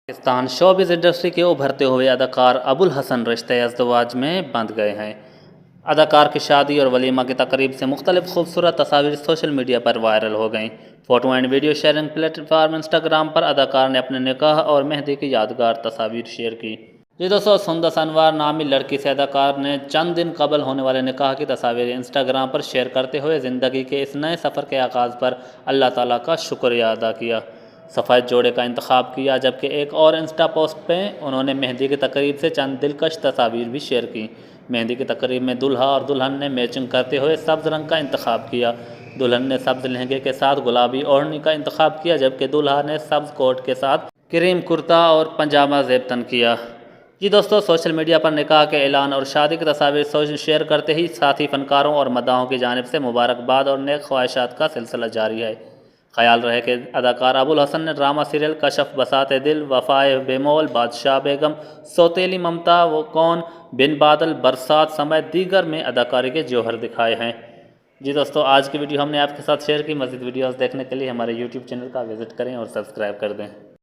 Pakistan showbiz industry के उभरते हुए अदाकार अबुल हसन रिश्ते अज़दवाज में बंध गए हैं। अदाकार की शादी और वलीमा की तकरीब से मुख्तलिफ खूबसूरत तस्वीर सोशल मीडिया पर वायरल हो गईं। Photo and video sharing platform Instagram पर अदाकार ने अपने निकाह और मेहंदी की यादगार तस्वीर शेयर की। जी दोस्तों, सुंदस अनवार नामी लड़की से अदाकार ने चंद दिन कबल होने वाले निकाह की तस्वीर इंस्टाग्राम पर शेयर करते हुए ज़िंदगी के इस नए सफ़र के आगाज़ पर अल्लाह ताला का शुक्रिया अदा किया। सफ़ेद जोड़े का इंतखाब किया, जबकि एक और इंस्टा पोस्ट पे उन्होंने मेहंदी की तकरीब से चंद दिलकश तस्वीर भी शेयर की। मेहंदी की तकरीब में दुल्हा और दुल्हन ने मैचिंग करते हुए सब्ज़ रंग का इंतखाब किया। दुल्हन ने सब्ज़ लहंगे के साथ गुलाबी ओढ़नी का इंतखाब किया, जबकि दुल्हा ने सब्ज़ कोट के साथ क्रीम कुर्ता और पजामा ज़ेब तन किया। जी दोस्तों, सोशल मीडिया पर निकाह के ऐलान और शादी की तस्वीर शेयर करते ही साथी फनकारों और मदाहों की जानिब से मुबारकबाद और नेक ख्वाहिशात का सिलसिला जारी है। ख्याल रहे कि अदाकार अबुल हसन ने ड्रामा सीरियल कशफ बसाते दिल, वफाए बेमोल, बादशाह बेगम, सौतेली ममता, वो कौन, बिन बादल, बरसात समेत दीगर में अदाकारी के जौहर दिखाए हैं। जी दोस्तों, आज की वीडियो हमने आपके साथ शेयर की। मज़ीद वीडियोस देखने के लिए हमारे यूट्यूब चैनल का विज़िट करें और सब्सक्राइब कर दें।